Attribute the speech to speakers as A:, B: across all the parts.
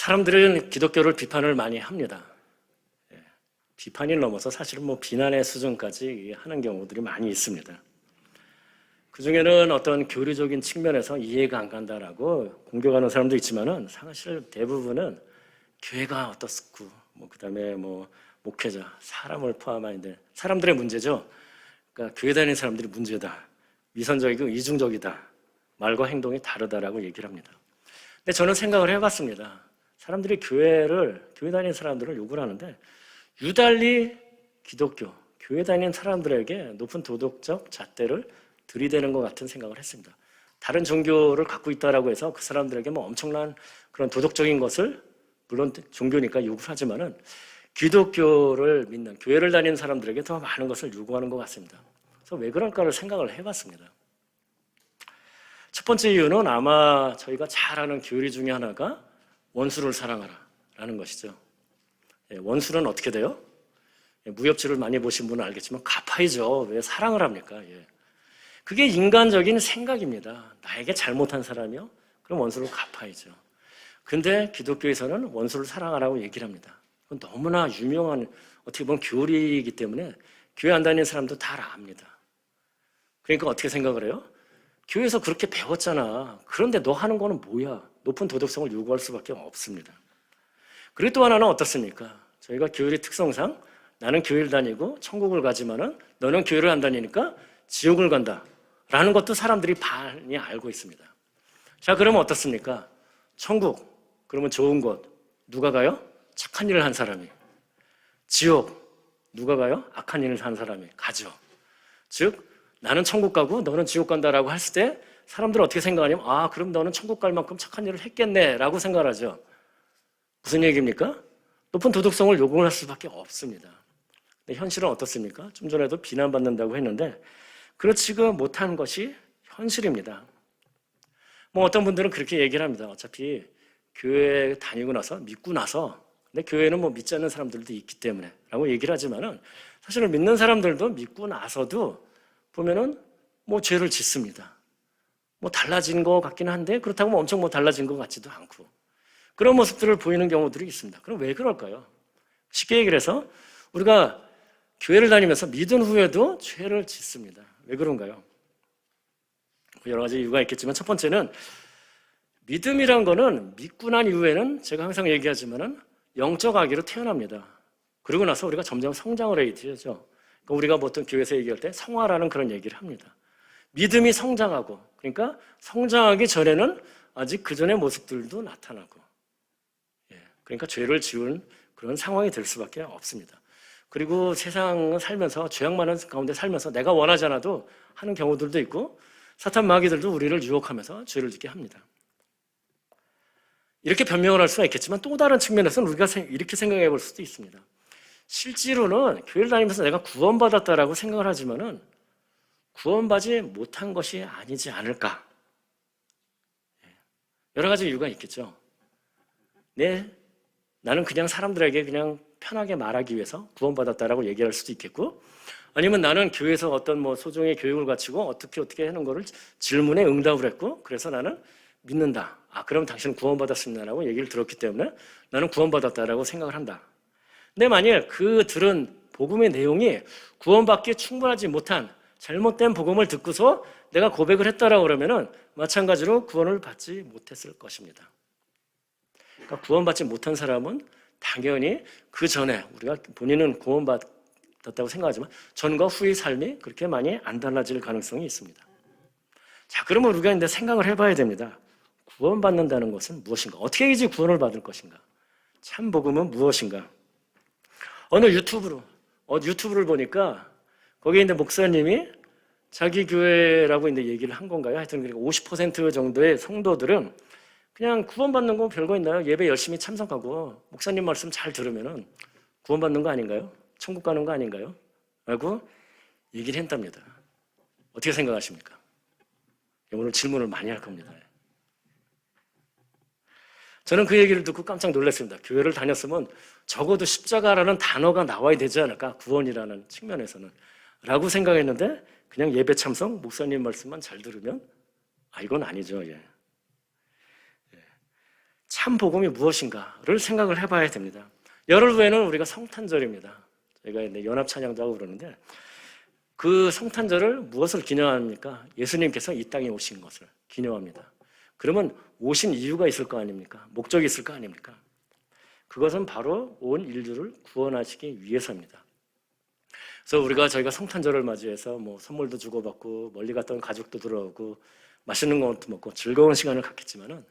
A: 사람들은 기독교를 비판을 많이 합니다. 비판이 넘어서 사실은 비난의 수준까지 하는 경우들이 많이 있습니다. 그중에는 어떤 교리적인 측면에서 이해가 안 간다라고 공격하는 사람도 있지만은 사실 대부분은 교회가 어떻고 그다음에 목회자, 사람을 포함한 사람들의 문제죠. 그러니까 교회 다니는 사람들이 문제다. 위선적이고 이중적이다. 말과 행동이 다르다라고 얘기를 합니다. 근데 저는 생각을 해봤습니다. 사람들이 교회 다니는 사람들을 욕을 하는데 유달리 기독교, 교회 다니는 사람들에게 높은 도덕적 잣대를 들이대는 것 같은 생각을 했습니다. 다른 종교를 갖고 있다라고 해서 그 사람들에게 엄청난 그런 도덕적인 것을, 물론 종교니까 요구를 하지만은 기독교를 믿는, 교회를 다니는 사람들에게 더 많은 것을 요구하는 것 같습니다. 그래서 왜 그럴까를 생각을 해봤습니다. 첫 번째 이유는 아마 저희가 잘 아는 교리 중에 하나가 원수를 사랑하라라는 것이죠. 원수는 어떻게 돼요? 무협지를 많이 보신 분은 알겠지만 갚아야죠. 왜 사랑을 합니까? 그게 인간적인 생각입니다. 나에게 잘못한 사람이요? 그럼 원수를 갚아야죠. 근데 기독교에서는 원수를 사랑하라고 얘기를 합니다. 그건 너무나 유명한 어떻게 보면 교리이기 때문에 교회 안 다니는 사람도 다 압니다. 그러니까 어떻게 생각을 해요? 교회에서 그렇게 배웠잖아. 그런데 너 하는 거는 뭐야? 높은 도덕성을 요구할 수밖에 없습니다. 그리고 또 하나는 어떻습니까? 저희가 교회의 특성상 나는 교회를 다니고 천국을 가지만은 너는 교회를 안 다니니까 지옥을 간다 라는 것도 사람들이 많이 알고 있습니다. 자, 그러면 어떻습니까? 천국, 그러면 좋은 곳 누가 가요? 착한 일을 한 사람이. 지옥, 누가 가요? 악한 일을 한 사람이 가죠. 즉 나는 천국 가고 너는 지옥 간다라고 했을 때 사람들은 어떻게 생각하냐면 그럼 너는 천국 갈 만큼 착한 일을 했겠네 라고 생각을 하죠. 무슨 얘기입니까? 높은 도덕성을 요구할 수밖에 없습니다. 근데 현실은 어떻습니까? 좀 전에도 비난받는다고 했는데 그렇지가 못한 것이 현실입니다. 어떤 분들은 그렇게 얘기를 합니다. 어차피 교회 다니고 나서 믿고 나서 근데 교회는 믿지 않는 사람들도 있기 때문에 라고 얘기를 하지만은 사실은 믿는 사람들도 믿고 나서도 보면은 죄를 짓습니다. 달라진 것 같긴 한데 그렇다고 엄청 달라진 것 같지도 않고 그런 모습들을 보이는 경우들이 있습니다. 그럼 왜 그럴까요? 쉽게 얘기를 해서 우리가 교회를 다니면서 믿은 후에도 죄를 짓습니다. 왜 그런가요? 여러 가지 이유가 있겠지만 첫 번째는 믿음이란 거는 믿고 난 이후에는 제가 항상 얘기하지만은 영적 아기로 태어납니다. 그러고 나서 우리가 점점 성장을 해야 되죠. 그러니까 우리가 보통 교회에서 얘기할 때 성화라는 그런 얘기를 합니다. 믿음이 성장하고 그러니까 성장하기 전에는 아직 그 전의 모습들도 나타나고 그러니까 죄를 지은 그런 상황이 될 수밖에 없습니다. 그리고 세상을 살면서 죄악 많은 가운데 살면서 내가 원하지 않아도 하는 경우들도 있고 사탄 마귀들도 우리를 유혹하면서 죄를 짓게 합니다. 이렇게 변명을 할 수가 있겠지만 또 다른 측면에서는 우리가 이렇게 생각해 볼 수도 있습니다. 실제로는 교회를 다니면서 내가 구원받았다라고 생각을 하지만은 구원받지 못한 것이 아니지 않을까. 여러 가지 이유가 있겠죠. 나는 그냥 사람들에게 그냥 편하게 말하기 위해서 구원받았다라고 얘기할 수도 있겠고 아니면 나는 교회에서 어떤 소정의 교육을 갖추고 어떻게 하는 거를 질문에 응답을 했고 그래서 나는 믿는다. 그럼 당신은 구원받았습니다라고 얘기를 들었기 때문에 나는 구원받았다라고 생각을 한다. 근데 만일 그 들은 복음의 내용이 구원받기에 충분하지 못한 잘못된 복음을 듣고서 내가 고백을 했다라고 그러면은 마찬가지로 구원을 받지 못했을 것입니다. 그러니까 구원받지 못한 사람은 당연히 그 전에 우리가 본인은 구원받았다고 생각하지만 전과 후의 삶이 그렇게 많이 안 달라질 가능성이 있습니다. 자, 그러면 우리가 이제 생각을 해봐야 됩니다. 구원받는다는 것은 무엇인가? 어떻게 이제 구원을 받을 것인가? 참 복음은 무엇인가? 어느 유튜브를 보니까 거기에 있는 목사님이 자기 교회라고 이제 얘기를 한 건가요? 하여튼 50% 정도의 성도들은 그냥 구원받는 거 별거 있나요? 예배 열심히 참석하고 목사님 말씀 잘 들으면은 구원받는 거 아닌가요? 천국 가는 거 아닌가요? 라고 얘기를 했답니다. 어떻게 생각하십니까? 오늘 질문을 많이 할 겁니다. 저는 그 얘기를 듣고 깜짝 놀랐습니다. 교회를 다녔으면 적어도 십자가라는 단어가 나와야 되지 않을까? 구원이라는 측면에서는. 라고 생각했는데 그냥 예배 참석, 목사님 말씀만 잘 들으면 이건 아니죠. 참 복음이 무엇인가를 생각을 해봐야 됩니다. 열흘 후에는 우리가 성탄절입니다. 저희가 연합 찬양도 하고 그러는데 그 성탄절을 무엇을 기념합니까? 예수님께서 이 땅에 오신 것을 기념합니다. 그러면 오신 이유가 있을 거 아닙니까? 목적이 있을 거 아닙니까? 그것은 바로 온 인류를 구원하시기 위해서입니다. 그래서 저희가 성탄절을 맞이해서 뭐 선물도 주고받고 멀리 갔던 가족도 들어오고 맛있는 것도 먹고 즐거운 시간을 갖겠지만은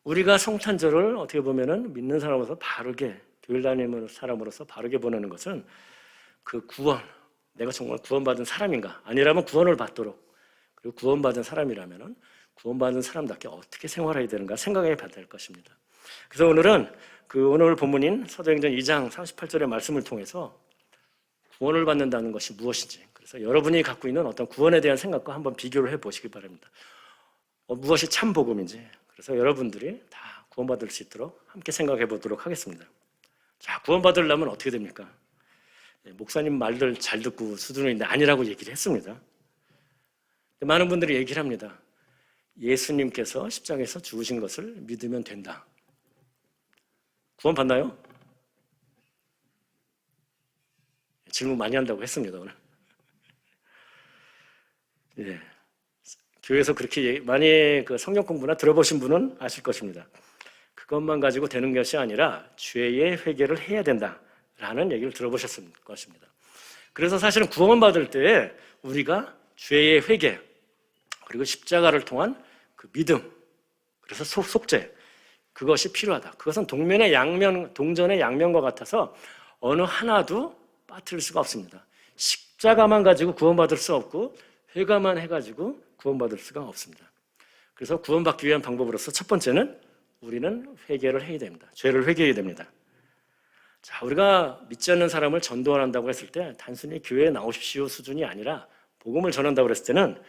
A: 우리가 성탄절을 어떻게 보면은 믿는 사람으로서 바르게 교회 다니는 사람으로서 바르게 보내는 것은 그 구원, 내가 정말 구원받은 사람인가? 아니라면 구원을 받도록, 그리고 구원받은 사람이라면은 구원받은 사람답게 어떻게 생활해야 되는가 생각해 봐야 될 것입니다. 그래서 오늘은 오늘 본문인 사도행전 2장 38절의 말씀을 통해서 구원을 받는다는 것이 무엇인지, 그래서 여러분이 갖고 있는 어떤 구원에 대한 생각과 한번 비교를 해 보시기 바랍니다. 무엇이 참 복음인지, 그래서 여러분들이 다 구원받을 수 있도록 함께 생각해 보도록 하겠습니다. 자, 구원받으려면 어떻게 됩니까? 목사님 말들 잘 듣고 수준은 있는데 아니라고 얘기를 했습니다. 많은 분들이 얘기를 합니다. 예수님께서 십자가에서 죽으신 것을 믿으면 된다. 구원받나요? 질문 많이 한다고 했습니다, 오늘. 예. 교회에서 그렇게 많이 성경 공부나 들어보신 분은 아실 것입니다. 그것만 가지고 되는 것이 아니라 죄의 회개를 해야 된다라는 얘기를 들어보셨을 것입니다. 그래서 사실은 구원받을 때 우리가 죄의 회개, 그리고 십자가를 통한 그 믿음, 그래서 속죄, 그것이 필요하다. 그것은 동전의 양면과 같아서 어느 하나도 빠뜨릴 수가 없습니다. 십자가만 가지고 구원받을 수 없고 회개만 해가지고 구원받을 수가 없습니다. 그래서 구원받기 위한 방법으로서 첫 번째는 우리는 회개를 해야 됩니다. 죄를 회개해야 됩니다. 자, 우리가 믿지 않는 사람을 전도한다고 했을 때 단순히 교회에 나오십시오 수준이 아니라 복음을 전한다고 했을 때는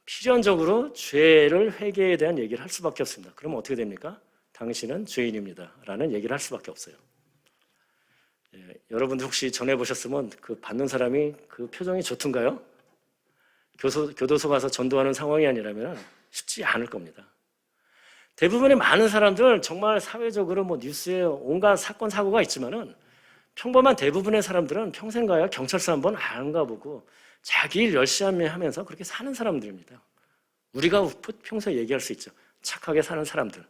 A: 필연적으로 죄를 회개에 대한 얘기를 할 수밖에 없습니다. 그러면 어떻게 됩니까? 당신은 죄인입니다 라는 얘기를 할 수밖에 없어요. 여러분들 혹시 전해보셨으면 그 받는 사람이 그 표정이 좋던가요? 교도소 가서 전도하는 상황이 아니라면 쉽지 않을 겁니다. 대부분의 많은 사람들 정말 사회적으로 뉴스에 온갖 사건 사고가 있지만은 평범한 대부분의 사람들은 평생 가야 경찰서 한번 안 가보고 자기 일 열심히 하면서 그렇게 사는 사람들입니다. 우리가 평소에 얘기할 수 있죠. 착하게 사는 사람들.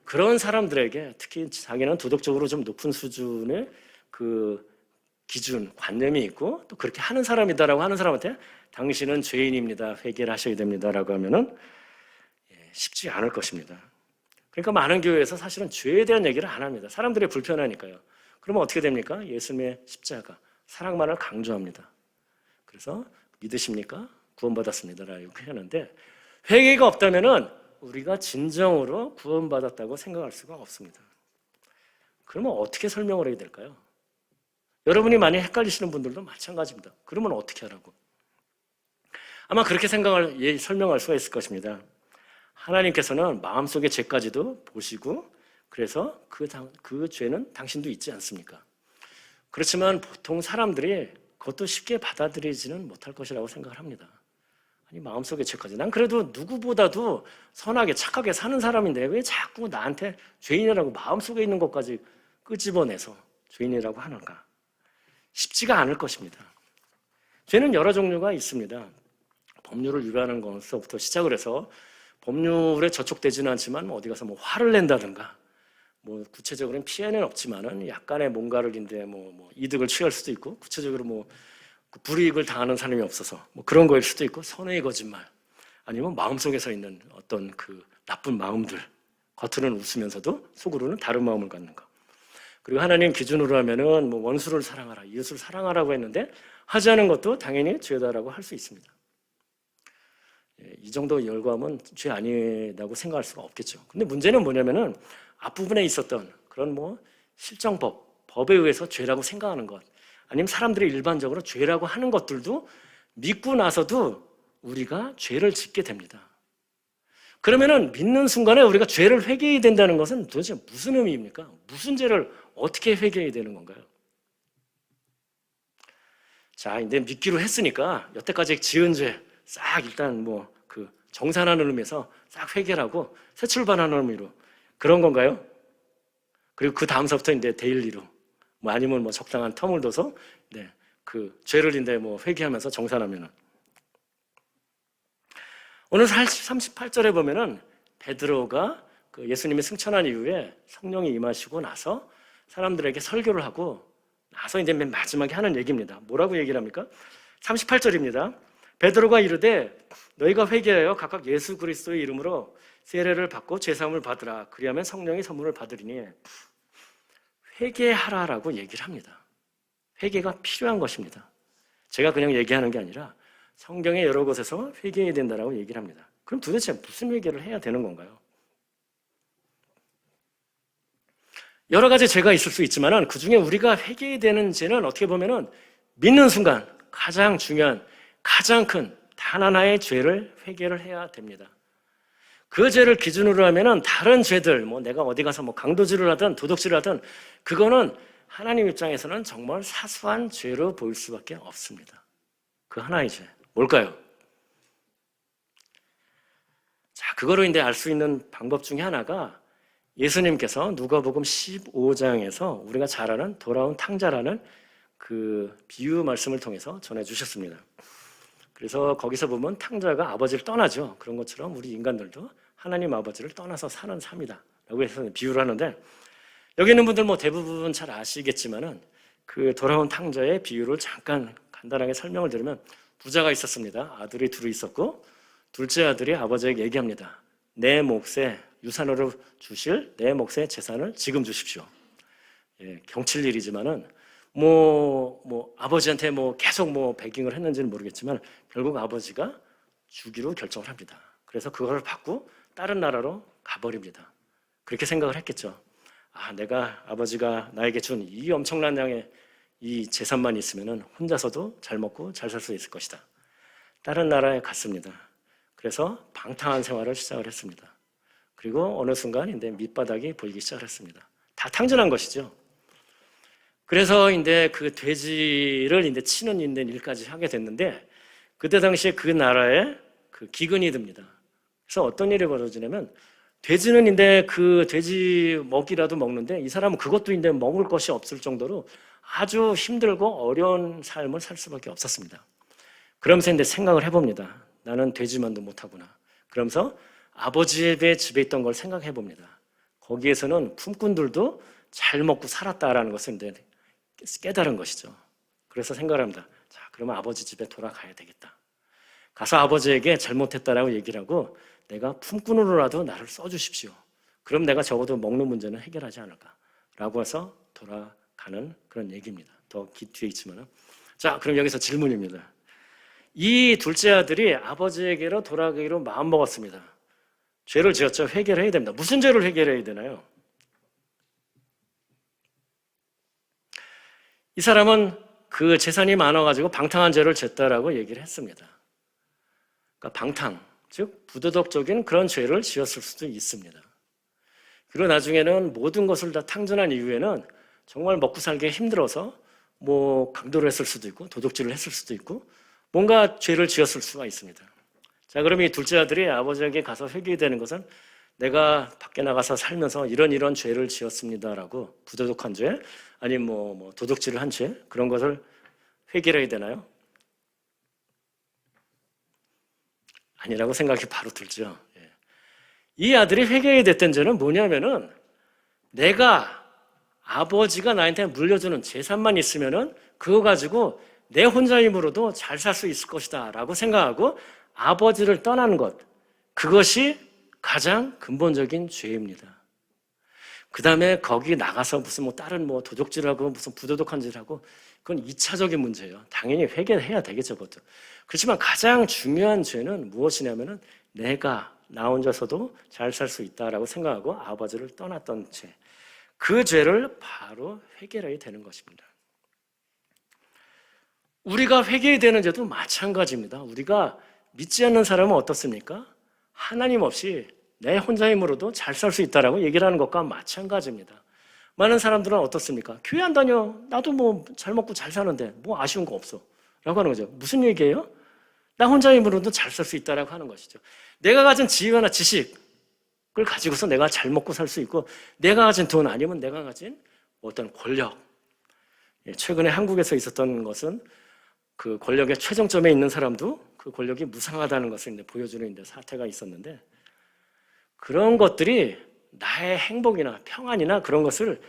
A: 그런 사람들에게 특히 자기는 도덕적으로 좀 높은 수준의 그 기준, 관념이 있고 또 그렇게 하는 사람이다라고 하는 사람한테 당신은 죄인입니다. 회개를 하셔야 됩니다라고 하면은 쉽지 않을 것입니다. 그러니까 많은 교회에서 사실은 죄에 대한 얘기를 안 합니다. 사람들이 불편하니까요. 그러면 어떻게 됩니까? 예수님의 십자가, 사랑만을 강조합니다. 그래서 믿으십니까? 구원받았습니다라고 이렇게 하는데 회개가 없다면은 우리가 진정으로 구원받았다고 생각할 수가 없습니다. 그러면 어떻게 설명을 해야 될까요? 여러분이 많이 헷갈리시는 분들도 마찬가지입니다. 그러면 어떻게 하라고? 아마 그렇게 설명할 수가 있을 것입니다. 하나님께서는 마음속의 죄까지도 보시고 그래서 그 죄는 당신도 있지 않습니까? 그렇지만 보통 사람들이 그것도 쉽게 받아들이지는 못할 것이라고 생각을 합니다. 아니 마음속의 죄까지. 난 그래도 누구보다도 선하게 착하게 사는 사람인데 왜 자꾸 나한테 죄인이라고 마음속에 있는 것까지 끄집어내서 죄인이라고 하는가? 쉽지가 않을 것입니다. 죄는 여러 종류가 있습니다. 법률을 위반하는 것부터 시작을 해서 법률에 저촉되지는 않지만 어디 가서 화를 낸다든가 구체적으로는 피해는 없지만은 약간의 뭔가를 이득을 취할 수도 있고 구체적으로 불이익을 당하는 사람이 없어서 그런 거일 수도 있고 선의 거짓말 아니면 마음속에서 있는 어떤 그 나쁜 마음들 겉으로는 웃으면서도 속으로는 다른 마음을 갖는 거. 그리고 하나님 기준으로 하면은 원수를 사랑하라, 이웃을 사랑하라고 했는데 하지 않은 것도 당연히 죄다라고 할 수 있습니다. 이 정도 열거하면 죄 아니라고 생각할 수가 없겠죠. 근데 문제는 뭐냐면은 앞부분에 있었던 그런 법에 의해서 죄라고 생각하는 것, 아니면 사람들이 일반적으로 죄라고 하는 것들도 믿고 나서도 우리가 죄를 짓게 됩니다. 그러면은 믿는 순간에 우리가 죄를 회개해야 된다는 것은 도대체 무슨 의미입니까? 무슨 죄를 어떻게 회개해야 되는 건가요? 자, 이제 믿기로 했으니까 여태까지 지은 죄 싹 일단 정산하는 의미에서 싹 회개하고 새 출발하는 의미로 그런 건가요? 그리고 그 다음서부터 이제 데일리로 뭐 아니면 뭐 적당한 텀을 둬서 그 죄를 이제 뭐 회개하면서 정산하면은 오늘 38절에 보면은 베드로가 그 예수님이 승천한 이후에 성령이 임하시고 나서 사람들에게 설교를 하고 나서 이제 맨 마지막에 하는 얘기입니다. 뭐라고 얘기를 합니까? 38절입니다. 베드로가 이르되 너희가 회개하여 각각 예수 그리스도의 이름으로 세례를 받고 죄사함을 받으라. 그리하면 성령의 선물을 받으리니 회개하라라고 얘기를 합니다. 회개가 필요한 것입니다. 제가 그냥 얘기하는 게 아니라 성경의 여러 곳에서 회개해야 된다라고 얘기를 합니다. 그럼 도대체 무슨 회개를 해야 되는 건가요? 여러 가지 죄가 있을 수 있지만 그 중에 우리가 회개해야 되는 죄는 어떻게 보면은 믿는 순간 가장 중요한 가장 큰 단 하나의 죄를 회개를 해야 됩니다. 그 죄를 기준으로 하면은 다른 죄들 뭐 내가 어디 가서 뭐 강도질을 하든 도둑질을 하든 그거는 하나님 입장에서는 정말 사소한 죄로 보일 수밖에 없습니다. 그 하나의 죄 뭘까요? 자, 그거로 이제 알 수 있는 방법 중에 하나가 예수님께서 누가복음 15장에서 우리가 잘 아는 돌아온 탕자라는 그 비유 말씀을 통해서 전해주셨습니다. 그래서 거기서 보면 탕자가 아버지를 떠나죠. 그런 것처럼 우리 인간들도 하나님 아버지를 떠나서 사는 삶이다 라고 해서 비유를 하는데 여기 있는 분들 뭐 대부분 잘 아시겠지만은 그 돌아온 탕자의 비유를 잠깐 간단하게 설명을 드리면 부자가 있었습니다. 아들이 둘이 있었고 둘째 아들이 아버지에게 얘기합니다. 내 몫에 유산으로 주실 내 몫의 재산을 지금 주십시오. 예, 경칠 일이지만은 뭐 아버지한테 뭐 계속 뭐 베깅을 했는지는 모르겠지만 결국 아버지가 주기로 결정을 합니다. 그래서 그걸 받고 다른 나라로 가버립니다. 그렇게 생각을 했겠죠. 아, 내가 아버지가 나에게 준 이 엄청난 양의 이 재산만 있으면은 혼자서도 잘 먹고 잘 살 수 있을 것이다. 다른 나라에 갔습니다. 그래서 방탕한 생활을 시작을 했습니다. 그리고 어느 순간 이제 밑바닥이 보이기 시작을 했습니다. 다 탕진한 것이죠. 그래서 이제 그 돼지를 이제 치는 일까지 하게 됐는데 그때 당시에 그 나라에 그 기근이 듭니다. 그래서 어떤 일이 벌어지냐면 돼지는 이제 그 돼지 먹이라도 먹는데 이 사람은 그것도 이제 먹을 것이 없을 정도로 아주 힘들고 어려운 삶을 살 수밖에 없었습니다. 그러면서 이제 생각을 해봅니다. 나는 돼지만도 못하구나. 그러면서 아버지의 집에 있던 걸 생각해 봅니다. 거기에서는 품꾼들도 잘 먹고 살았다라는 것을 이제 깨달은 것이죠. 그래서 생각을 합니다. 자, 그러면 아버지 집에 돌아가야 되겠다. 가서 아버지에게 잘못했다라고 얘기를 하고 내가 품꾼으로라도 나를 써주십시오. 그럼 내가 적어도 먹는 문제는 해결하지 않을까라고 해서 돌아가는 그런 얘기입니다. 더 뒤에 있지만은. 자, 그럼 여기서 질문입니다. 이 둘째 아들이 아버지에게로 돌아가기로 마음먹었습니다. 죄를 지었죠. 회개를 해야 됩니다. 무슨 죄를 회개해야 되나요? 이 사람은 그 재산이 많아가지고 방탕한 죄를 졌다라고 얘기를 했습니다. 그러니까 방탕, 즉 부도덕적인 그런 죄를 지었을 수도 있습니다. 그리고 나중에는 모든 것을 다 탕진한 이후에는 정말 먹고 살기 힘들어서 뭐 강도를 했을 수도 있고 도둑질을 했을 수도 있고 뭔가 죄를 지었을 수가 있습니다. 자, 그럼 이 둘째 아들이 아버지에게 가서 회개되는 것은 내가 밖에 나가서 살면서 이런 죄를 지었습니다라고 부도덕한 죄 아니면 뭐 도둑질을 한 죄 그런 것을 회개를 해야 되나요? 아니라고 생각이 바로 들죠. 예. 이 아들이 회개해야 됐던 죄는 뭐냐면은 내가 아버지가 나한테 물려주는 재산만 있으면은 그거 가지고 내 혼자 힘으로도 잘 살 수 있을 것이다 라고 생각하고 아버지를 떠나는 것 그것이 가장 근본적인 죄입니다. 그 다음에 거기 나가서 무슨 뭐 다른 뭐 도둑질하고 무슨 부도덕한 짓을 하고 그건 2차적인 문제예요. 당연히 회개해야 되겠죠, 그것도. 그렇지만 가장 중요한 죄는 무엇이냐면은 내가 나 혼자서도 잘 살 수 있다라고 생각하고 아버지를 떠났던 죄. 그 죄를 바로 회개해야 되는 것입니다. 우리가 회개해야 되는 죄도 마찬가지입니다. 우리가 믿지 않는 사람은 어떻습니까? 하나님 없이 내 혼자 힘으로도 잘 살 수 있다라고 얘기를 하는 것과 마찬가지입니다. 많은 사람들은 어떻습니까? 교회 안 다녀. 나도 뭐 잘 먹고 잘 사는데 뭐 아쉬운 거 없어. 라고 하는 거죠. 무슨 얘기예요? 나 혼자 힘으로도 잘 살 수 있다라고 하는 것이죠. 내가 가진 지혜나 지식, 가지고서 내가 잘 먹고 살 수 있고 내가 가진 돈 아니면 내가 가진 어떤 권력. 최근에 한국에서 있었던 것은 그 권력의 최정점에 있는 사람도 그 권력이 무상하다는 것을 보여주는 사태가 있었는데 그런 것들이 나의 행복이나 평안이나 그런 것을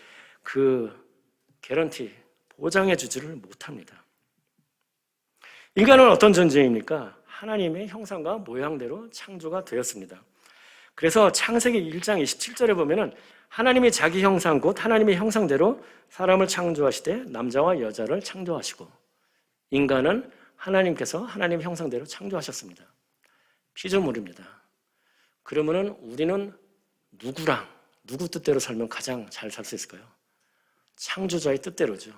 A: 개런티, 보장해 주지를 못합니다. 인간은 어떤 존재입니까? 하나님의 형상과 모양대로 창조가 되었습니다. 그래서 창세기 1장 27절에 보면은 하나님이 자기 형상 곧 하나님의 형상대로 사람을 창조하시되 남자와 여자를 창조하시고 인간은 하나님께서 하나님의 형상대로 창조하셨습니다. 피조물입니다. 그러면은 우리는 누구 뜻대로 살면 가장 잘 살 수 있을까요? 창조자의 뜻대로죠.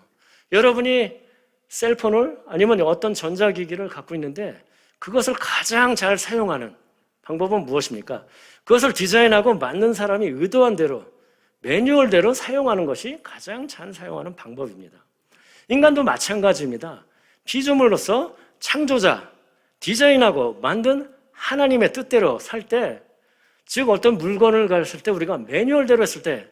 A: 여러분이 셀폰을 아니면 어떤 전자기기를 갖고 있는데 그것을 가장 잘 사용하는 방법은 무엇입니까? 그것을 디자인하고 만든 사람이 의도한 대로 매뉴얼대로 사용하는 것이 가장 잘 사용하는 방법입니다. 인간도 마찬가지입니다. 피조물로서 창조자, 디자인하고 만든 하나님의 뜻대로 살 때, 즉 어떤 물건을 갔을 때 우리가 매뉴얼대로 했을 때,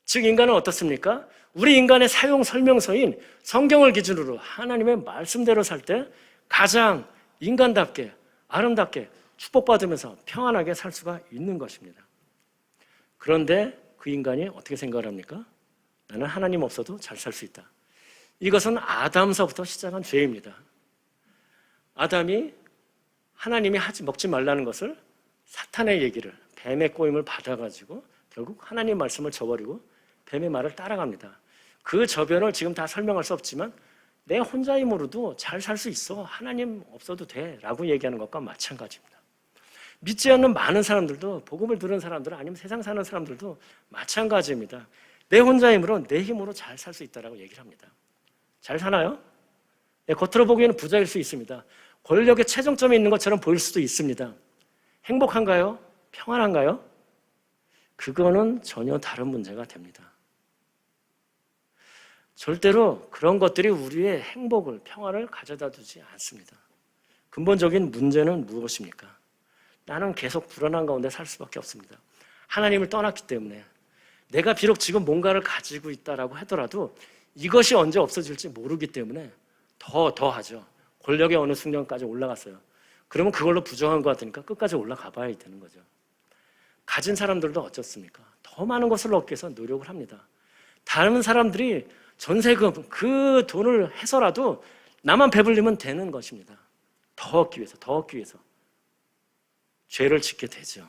A: 즉 인간은 어떻습니까? 우리 인간의 사용 설명서인 성경을 기준으로 하나님의 말씀대로 살 때 가장 인간답게 아름답게 축복받으면서 평안하게 살 수가 있는 것입니다. 그런데 그 인간이 어떻게 생각을 합니까? 나는 하나님 없어도 잘 살 수 있다. 이것은 아담서부터 시작한 죄입니다. 아담이 하나님이 먹지 말라는 것을 사탄의 얘기를, 뱀의 꼬임을 받아가지고 결국 하나님 말씀을 저버리고 뱀의 말을 따라갑니다. 그 저변을 지금 다 설명할 수 없지만 내 혼자 힘으로도 잘 살 수 있어. 하나님 없어도 돼. 라고 얘기하는 것과 마찬가지입니다. 믿지 않는 많은 사람들도, 복음을 들은 사람들은 아니면 세상 사는 사람들도 마찬가지입니다. 내 혼자 힘으로, 내 힘으로 잘 살 수 있다라고 얘기를 합니다. 잘 사나요? 네, 겉으로 보기에는 부자일 수 있습니다. 권력의 최정점에 있는 것처럼 보일 수도 있습니다. 행복한가요? 평안한가요? 그거는 전혀 다른 문제가 됩니다. 절대로 그런 것들이 우리의 행복을, 평안을 가져다 두지 않습니다. 근본적인 문제는 무엇입니까? 나는 계속 불안한 가운데 살 수밖에 없습니다. 하나님을 떠났기 때문에 내가 비록 지금 뭔가를 가지고 있다라고 하더라도 이것이 언제 없어질지 모르기 때문에 더 하죠. 권력의 어느 순간까지 올라갔어요. 그러면 그걸로 부정한 것 같으니까 끝까지 올라가 봐야 되는 거죠. 가진 사람들도 어떻습니까? 더 많은 것을 얻기 위해서 노력을 합니다. 다른 사람들이 전세금 그 돈을 해서라도 나만 배불리면 되는 것입니다. 더 얻기 위해서 죄를 짓게 되죠.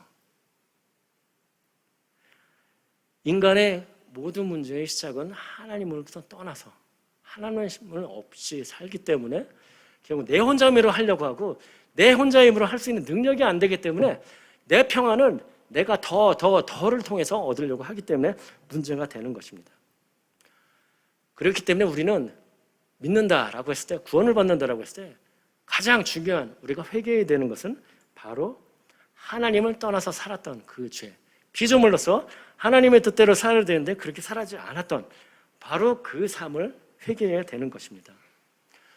A: 인간의 모든 문제의 시작은 하나님으로부터 떠나서 하나님을 없이 살기 때문에 결국 내 혼자 힘으로 하려고 하고 내 혼자 힘으로 할 수 있는 능력이 안 되기 때문에 내 평안은 내가 더를 통해서 얻으려고 하기 때문에 문제가 되는 것입니다. 그렇기 때문에 우리는 믿는다라고 했을 때, 구원을 받는다라고 했을 때 가장 중요한 우리가 회개해야 되는 것은 바로 하나님을 떠나서 살았던 그 죄, 피조물로서 하나님의 뜻대로 살아야 되는데 그렇게 살지 않았던 바로 그 삶을 회개해야 되는 것입니다.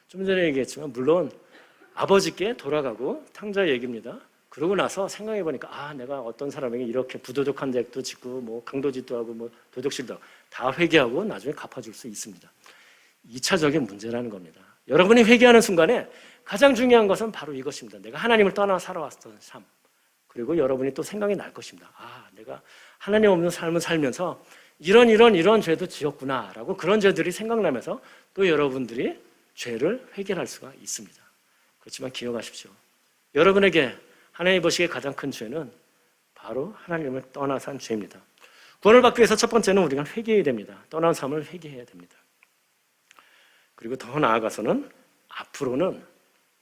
A: 좀 전에 얘기했지만 물론 아버지께 돌아가고 탕자 얘기입니다. 그러고 나서 생각해 보니까 내가 어떤 사람에게 이렇게 부도덕한 덱도 짓고 뭐 강도짓도 하고 뭐 도덕질도 하고 다 회개하고 나중에 갚아줄 수 있습니다. 2차적인 문제라는 겁니다. 여러분이 회개하는 순간에 가장 중요한 것은 바로 이것입니다. 내가 하나님을 떠나 살아왔던 삶. 그리고 여러분이 또 생각이 날 것입니다. 내가 하나님 없는 삶을 살면서 이런 죄도 지었구나 라고 그런 죄들이 생각나면서 또 여러분들이 죄를 회개할 수가 있습니다. 그렇지만 기억하십시오. 여러분에게 하나님 보시기에 가장 큰 죄는 바로 하나님을 떠나서 한 죄입니다. 구원을 받기 위해서 첫 번째는 우리가 회개해야 됩니다. 떠난 삶을 회개해야 됩니다. 그리고 더 나아가서는 앞으로는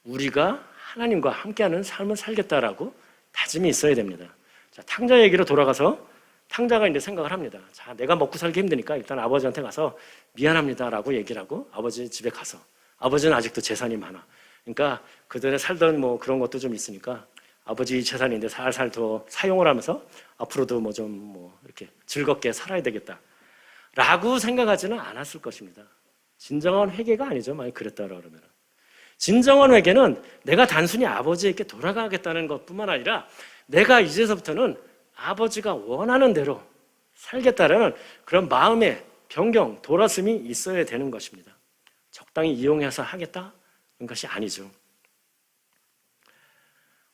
A: 우리가 하나님과 함께하는 삶을 살겠다라고 다짐이 있어야 됩니다. 자, 탕자 얘기로 돌아가서 탕자가 이제 생각을 합니다. 자, 내가 먹고 살기 힘드니까 일단 아버지한테 가서 미안합니다라고 얘기를 하고 아버지 집에 가서 아버지는 아직도 재산이 많아. 그러니까 그전에 살던 뭐 그런 것도 좀 있으니까 아버지 재산인데 살살 더 사용을 하면서 앞으로도 이렇게 즐겁게 살아야 되겠다라고 생각하지는 않았을 것입니다. 진정한 회개가 아니죠. 만약 그랬다 그러면. 진정한 회개는 내가 단순히 아버지에게 돌아가겠다는 것뿐만 아니라 내가 이제서부터는 아버지가 원하는 대로 살겠다라는 그런 마음의 변경, 돌아섬이 있어야 되는 것입니다. 적당히 이용해서 하겠다는 것이 아니죠.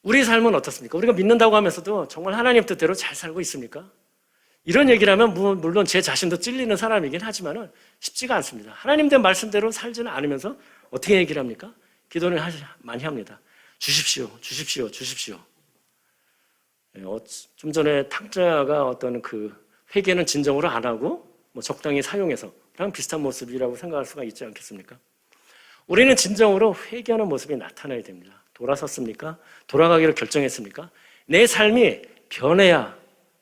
A: 우리 삶은 어떻습니까? 우리가 믿는다고 하면서도 정말 하나님 뜻대로 잘 살고 있습니까? 이런 얘기를 하면 물론 제 자신도 찔리는 사람이긴 하지만 쉽지가 않습니다. 하나님 된 말씀대로 살지는 않으면서 어떻게 얘기를 합니까? 기도를 많이 합니다. 주십시오, 주십시오, 주십시오. 좀 전에 탕자가 어떤 그 회개는 진정으로 안 하고 적당히 사용해서 랑 비슷한 모습이라고 생각할 수가 있지 않겠습니까? 우리는 진정으로 회개하는 모습이 나타나야 됩니다. 돌아섰습니까? 돌아가기로 결정했습니까? 내 삶이 변해야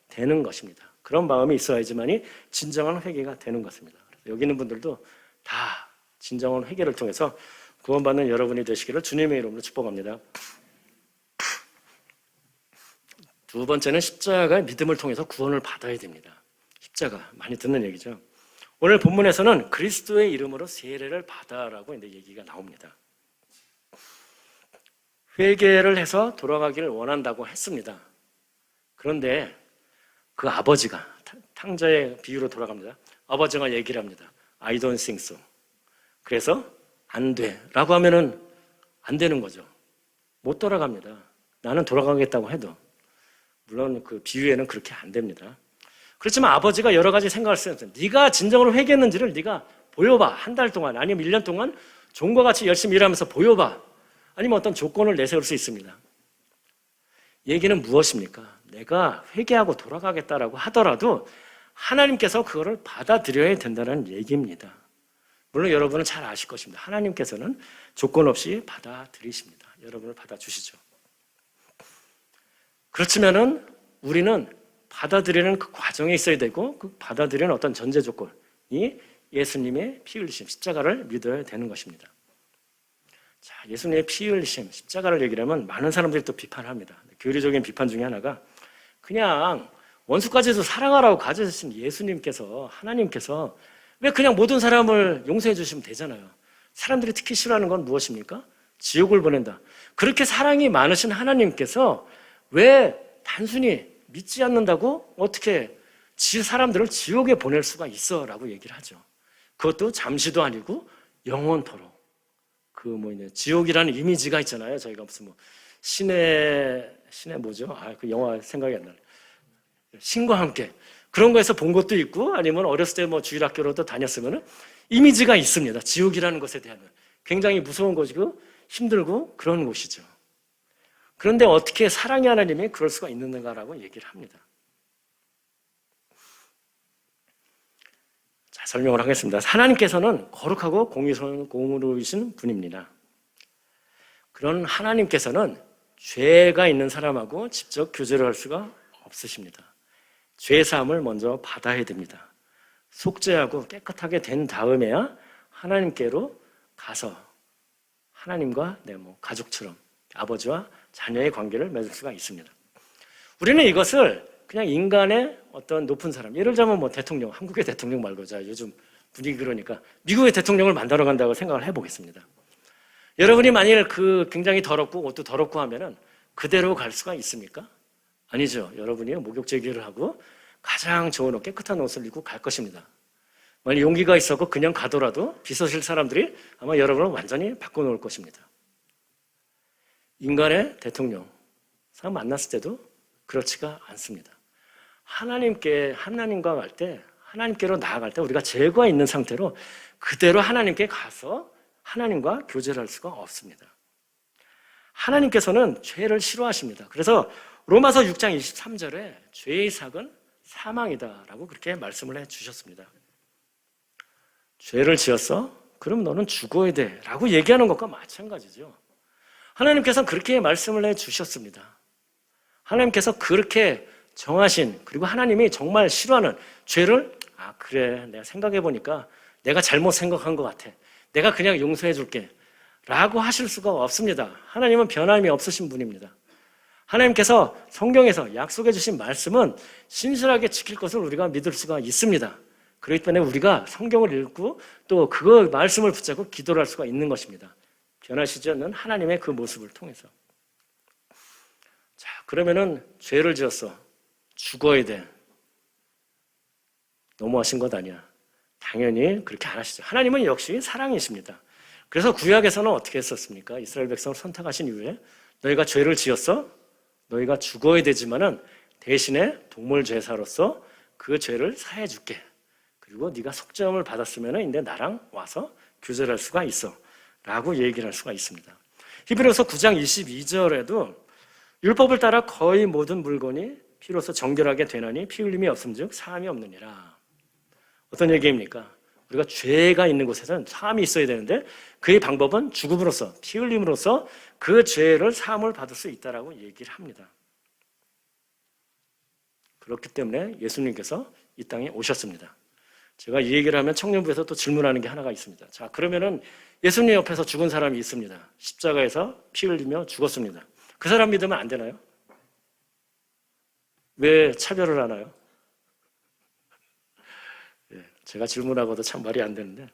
A: 되는 것입니다. 그런 마음이 있어야지만이 진정한 회개가 되는 것입니다. 여기 있는 분들도 다 진정한 회개를 통해서 구원받는 여러분이 되시기를 주님의 이름으로 축복합니다. 두 번째는 십자가의 믿음을 통해서 구원을 받아야 됩니다. 십자가, 많이 듣는 얘기죠. 오늘 본문에서는 그리스도의 이름으로 세례를 받아라고 얘기가 나옵니다. 회개를 해서 돌아가기를 원한다고 했습니다. 그런데 그 아버지가, 탕자의 비유로 돌아갑니다. 아버지가 얘기를 합니다. I don't think so. 그래서 안 돼 라고 하면은 안 되는 거죠. 못 돌아갑니다. 나는 돌아가겠다고 해도. 물론 그 비유에는 그렇게 안 됩니다. 그렇지만 아버지가 여러 가지 생각을 쓰면서 네가 진정으로 회개했는지를 네가 보여봐. 한 달 동안 아니면 1년 동안 종과 같이 열심히 일하면서 보여봐. 아니면 어떤 조건을 내세울 수 있습니다. 얘기는 무엇입니까? 내가 회개하고 돌아가겠다라고 하더라도 하나님께서 그거를 받아들여야 된다는 얘기입니다. 물론 여러분은 잘 아실 것입니다. 하나님께서는 조건 없이 받아들이십니다. 여러분을 받아주시죠. 그렇지만은 우리는 받아들이는 그 과정에 있어야 되고 그 받아들이는 어떤 전제 조건이 예수님의 피 흘리심, 십자가를 믿어야 되는 것입니다. 자, 예수님의 피 흘리심, 십자가를 얘기를 하면 많은 사람들이 또 비판을 합니다. 교리적인 비판 중에 하나가 그냥 원수까지도 사랑하라고 가져주신 예수님께서, 하나님께서 왜 그냥 모든 사람을 용서해 주시면 되잖아요. 사람들이 특히 싫어하는 건 무엇입니까? 지옥을 보낸다. 그렇게 사랑이 많으신 하나님께서 왜 단순히 믿지 않는다고 어떻게 사람들을 지옥에 보낼 수가 있어? 라고 얘기를 하죠. 그것도 잠시도 아니고 영원토록. 지옥이라는 이미지가 있잖아요. 저희가 무슨 신의 뭐죠? 그 영화 생각이 안 나요. 신과 함께. 그런 거에서 본 것도 있고 아니면 어렸을 때 주일학교로도 다녔으면 이미지가 있습니다. 지옥이라는 것에 대한 굉장히 무서운 것이고 힘들고 그런 곳이죠. 그런데 어떻게 사랑의 하나님이 그럴 수가 있는가라고 얘기를 합니다. 자, 설명을 하겠습니다. 하나님께서는 거룩하고 공의로우신 분입니다. 그런 하나님께서는 죄가 있는 사람하고 직접 교제를 할 수가 없으십니다. 죄 사함을 먼저 받아야 됩니다. 속죄하고 깨끗하게 된 다음에야 하나님께로 가서 하나님과 가족처럼 아버지와 자녀의 관계를 맺을 수가 있습니다. 우리는 이것을 그냥 인간의 어떤 높은 사람, 예를 들자면 대통령, 한국의 대통령 말고 요즘 분위기 그러니까 미국의 대통령을 만나러 간다고 생각을 해보겠습니다. 여러분이 만일 굉장히 더럽고 옷도 더럽고 하면은 그대로 갈 수가 있습니까? 아니죠. 여러분이 목욕 제기를 하고 가장 좋은 옷, 깨끗한 옷을 입고 갈 것입니다. 만약 용기가 있었고 그냥 가더라도 비서실 사람들이 아마 여러분을 완전히 바꿔놓을 것입니다. 인간의 대통령, 사람 만났을 때도 그렇지가 않습니다. 하나님과 갈 때, 하나님께로 나아갈 때 우리가 죄가 있는 상태로 그대로 하나님께 가서 하나님과 교제를 할 수가 없습니다. 하나님께서는 죄를 싫어하십니다. 그래서 로마서 6장 23절에 죄의 삭은 사망이다라고 그렇게 말씀을 해주셨습니다. 죄를 지었어? 그럼 너는 죽어야 돼 라고 얘기하는 것과 마찬가지죠. 하나님께서는 그렇게 말씀을 해주셨습니다. 하나님께서 그렇게 정하신, 그리고 하나님이 정말 싫어하는 죄를 그래, 내가 생각해보니까 내가 잘못 생각한 것 같아. 내가 그냥 용서해 줄게 라고 하실 수가 없습니다. 하나님은 변함이 없으신 분입니다. 하나님께서 성경에서 약속해 주신 말씀은 신실하게 지킬 것을 우리가 믿을 수가 있습니다. 그렇기 때문에 우리가 성경을 읽고 또 그 말씀을 붙잡고 기도를 할 수가 있는 것입니다. 변하시지 않는 하나님의 그 모습을 통해서. 자, 그러면은 죄를 지었어. 죽어야 돼. 너무하신 것 아니야. 당연히 그렇게 안 하시죠. 하나님은 역시 사랑이십니다. 그래서 구약에서는 어떻게 했었습니까? 이스라엘 백성을 선택하신 이후에 너희가 죄를 지었어? 너희가 죽어야 되지만은 대신에 동물 제사로서 그 죄를 사해 줄게. 그리고 네가 속죄함을 받았으면은 이제 나랑 와서 교제할 수가 있어. 라고 얘기를 할 수가 있습니다. 히브리서 9장 22절에도 율법을 따라 거의 모든 물건이 피로써 정결하게 되나니 피 흘림이 없음즉 사함이 없느니라. 어떤 얘기입니까? 우리가 죄가 있는 곳에서는 사함이 있어야 되는데 그의 방법은 죽음으로써 피 흘림으로써 그 죄를 사함을 받을 수 있다라고 얘기를 합니다. 그렇기 때문에 예수님께서 이 땅에 오셨습니다. 제가 이 얘기를 하면 청년부에서 또 질문하는 게 하나가 있습니다. 자, 그러면은 예수님 옆에서 죽은 사람이 있습니다. 십자가에서 피 흘리며 죽었습니다. 그 사람 믿으면 안 되나요? 왜 차별을 하나요? 제가 질문하고도 참 말이 안 되는데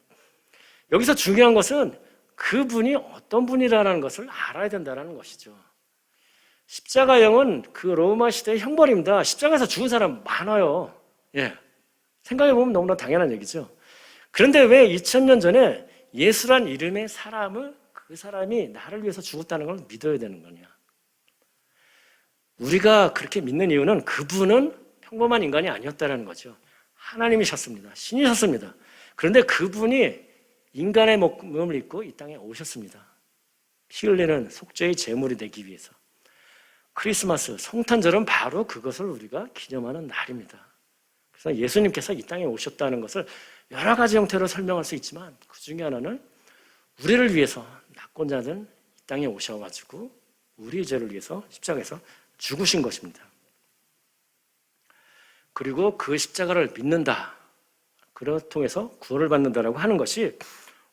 A: 여기서 중요한 것은 그분이 어떤 분이라는 것을 알아야 된다는 것이죠. 십자가형은 그 로마 시대의 형벌입니다. 십자가에서 죽은 사람 많아요. 생각해보면 너무나 당연한 얘기죠. 그런데 왜 2000년 전에 예수란 이름의 사람을 그 사람이 나를 위해서 죽었다는 걸 믿어야 되는 거냐? 우리가 그렇게 믿는 이유는 그분은 평범한 인간이 아니었다는 거죠. 하나님이셨습니다. 신이셨습니다. 그런데 그분이 인간의 몸을 입고 이 땅에 오셨습니다. 피 흘리는 속죄의 제물이 되기 위해서. 크리스마스, 성탄절은 바로 그것을 우리가 기념하는 날입니다. 그래서 예수님께서 이 땅에 오셨다는 것을 여러 가지 형태로 설명할 수 있지만 그 중에 하나는 우리를 위해서 낙권자는 이 땅에 오셔가지고 우리의 죄를 위해서 십자가에서 죽으신 것입니다. 그리고 그 십자가를 믿는다. 그를 통해서 구원을 받는다라고 하는 것이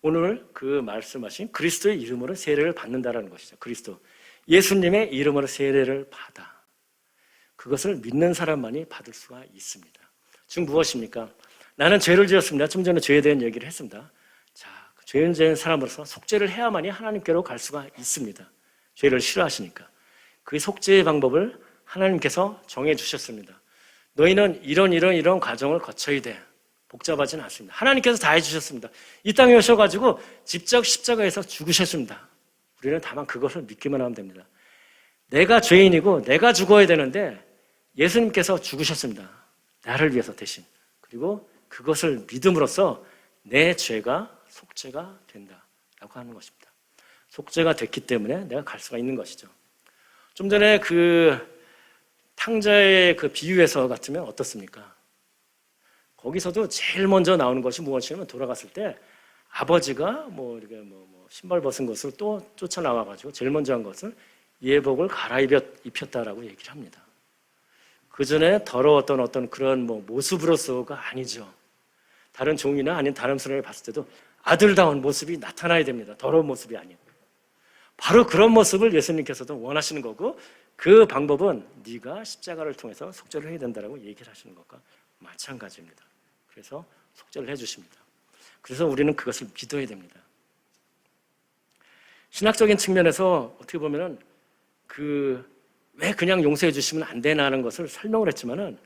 A: 오늘 그 말씀하신 그리스도의 이름으로 세례를 받는다라는 것이죠. 그리스도. 예수님의 이름으로 세례를 받아. 그것을 믿는 사람만이 받을 수가 있습니다. 즉 무엇입니까? 나는 죄를 지었습니다. 좀 전에 죄에 대한 얘기를 했습니다. 자, 죄를 지은 사람으로서 속죄를 해야만이 하나님께로 갈 수가 있습니다. 죄를 싫어하시니까. 그 속죄의 방법을 하나님께서 정해 주셨습니다. 너희는 이런 과정을 거쳐야 돼. 복잡하지는 않습니다. 하나님께서 다 해주셨습니다. 이 땅에 오셔가지고 직접 십자가에서 죽으셨습니다. 우리는 다만 그것을 믿기만 하면 됩니다. 내가 죄인이고 내가 죽어야 되는데 예수님께서 죽으셨습니다. 나를 위해서 대신. 그리고 그것을 믿음으로써 내 죄가 속죄가 된다라고 하는 것입니다. 속죄가 됐기 때문에 내가 갈 수가 있는 것이죠. 좀 전에 그 탕자의 그 비유에서 같으면 어떻습니까? 거기서도 제일 먼저 나오는 것이 무엇이냐면 돌아갔을 때 아버지가 이렇게 신발 벗은 것을 또 쫓아 나와가지고 제일 먼저 한 것을 예복을 갈아입혔다라고 얘기를 합니다. 그 전에 더러웠던 어떤 그런 모습으로서가 아니죠. 다른 종이나 아닌 다른 사람을 봤을 때도 아들다운 모습이 나타나야 됩니다. 더러운 모습이 아니에요. 바로 그런 모습을 예수님께서도 원하시는 거고 그 방법은 네가 십자가를 통해서 속죄를 해야 된다라고 얘기를 하시는 것과 마찬가지입니다. 그래서 속죄를 해주십니다. 그래서 우리는 그것을 믿어야 됩니다. 신학적인 측면에서 어떻게 보면은 왜 그냥 용서해 주시면 안 되나는 것을 설명을 했지만은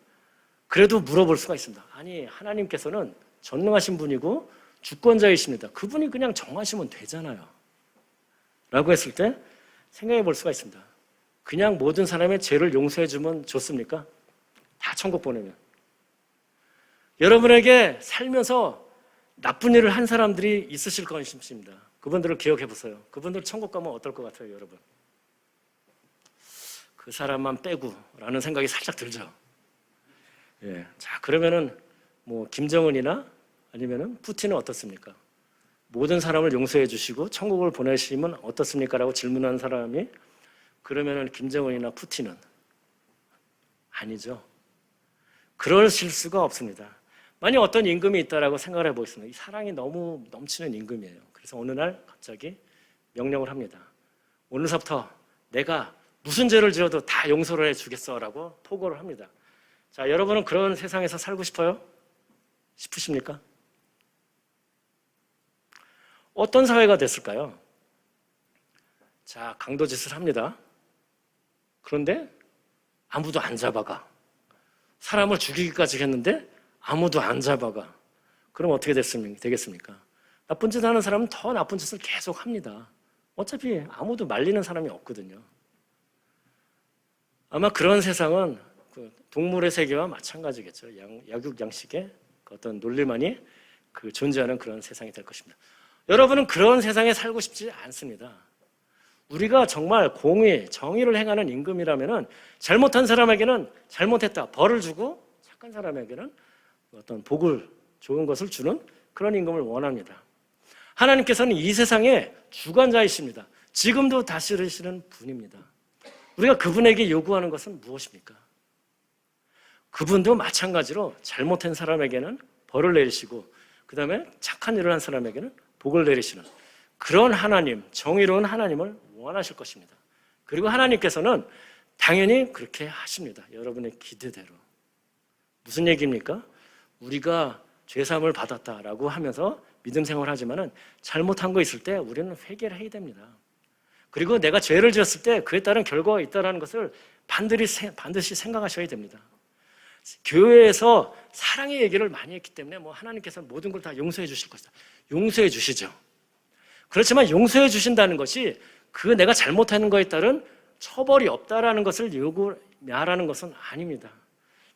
A: 그래도 물어볼 수가 있습니다. 아니, 하나님께서는 전능하신 분이고 주권자이십니다. 그분이 그냥 정하시면 되잖아요. 라고 했을 때 생각해 볼 수가 있습니다. 그냥 모든 사람의 죄를 용서해 주면 좋습니까? 다 천국 보내면. 여러분에게 살면서 나쁜 일을 한 사람들이 있으실 것입니다. 그분들을 기억해 보세요. 그분들 천국 가면 어떨 것 같아요, 여러분? 그 사람만 빼고라는 생각이 살짝 들죠. 자, 그러면은 김정은이나 아니면은 푸틴은 어떻습니까? 모든 사람을 용서해 주시고 천국을 보내시면 어떻습니까? 라고 질문하는 사람이 그러면은 김정은이나 푸틴은 아니죠. 그러실 수가 없습니다. 만약 어떤 임금이 있다라고 생각을 해보겠습니다. 이 사랑이 너무 넘치는 임금이에요. 그래서 어느 날 갑자기 명령을 합니다. 오늘서부터 내가 무슨 죄를 지어도 다 용서를 해주겠어라고 포고를 합니다. 자, 여러분은 그런 세상에서 살고 싶으십니까? 어떤 사회가 됐을까요? 자, 강도짓을 합니다. 그런데 아무도 안 잡아가. 사람을 죽이기까지 했는데 아무도 안 잡아가. 그럼 어떻게 되겠습니까? 나쁜 짓 하는 사람은 더 나쁜 짓을 계속 합니다. 어차피 아무도 말리는 사람이 없거든요. 아마 그런 세상은 그 동물의 세계와 마찬가지겠죠. 약육양식의 어떤 논리만이 존재하는 그런 세상이 될 것입니다. 여러분은 그런 세상에 살고 싶지 않습니다. 우리가 정말 공의, 정의를 행하는 임금이라면 잘못한 사람에게는 잘못했다, 벌을 주고 착한 사람에게는 어떤 복을, 좋은 것을 주는 그런 임금을 원합니다. 하나님께서는 이 세상의 주관자이십니다. 지금도 다스리시는 분입니다. 우리가 그분에게 요구하는 것은 무엇입니까? 그분도 마찬가지로 잘못한 사람에게는 벌을 내리시고 그 다음에 착한 일을 한 사람에게는 복을 내리시는 그런 하나님, 정의로운 하나님을 원하실 것입니다. 그리고 하나님께서는 당연히 그렇게 하십니다. 여러분의 기대대로. 무슨 얘기입니까? 우리가 죄사함을 받았다라고 하면서 믿음 생활을 하지만은 잘못한 거 있을 때 우리는 회개를 해야 됩니다. 그리고 내가 죄를 지었을 때 그에 따른 결과가 있다는 것을 반드시 생각하셔야 됩니다. 교회에서 사랑의 얘기를 많이 했기 때문에 하나님께서는 모든 걸 다 용서해 주실 것이다. 용서해 주시죠. 그렇지만 용서해 주신다는 것이 내가 잘못하는 거에 따른 처벌이 없다라는 것을 말하는 것은 아닙니다.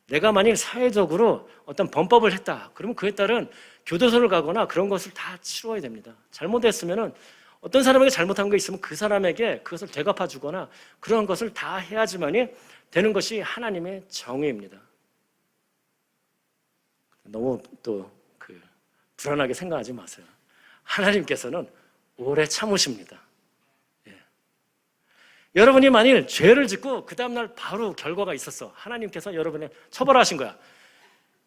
A: 내가 만일 사회적으로 어떤 범법을 했다. 그러면 그에 따른 교도소를 가거나 그런 것을 다 치러야 됩니다. 잘못했으면은 어떤 사람에게 잘못한 거 있으면 그 사람에게 그것을 되갚아 주거나 그런 것을 다 해야지만이 되는 것이 하나님의 정의입니다. 너무 불안하게 생각하지 마세요. 하나님께서는 오래 참으십니다. 여러분이 만일 죄를 짓고 그 다음날 바로 결과가 있었어. 하나님께서 여러분을 처벌하신 거야.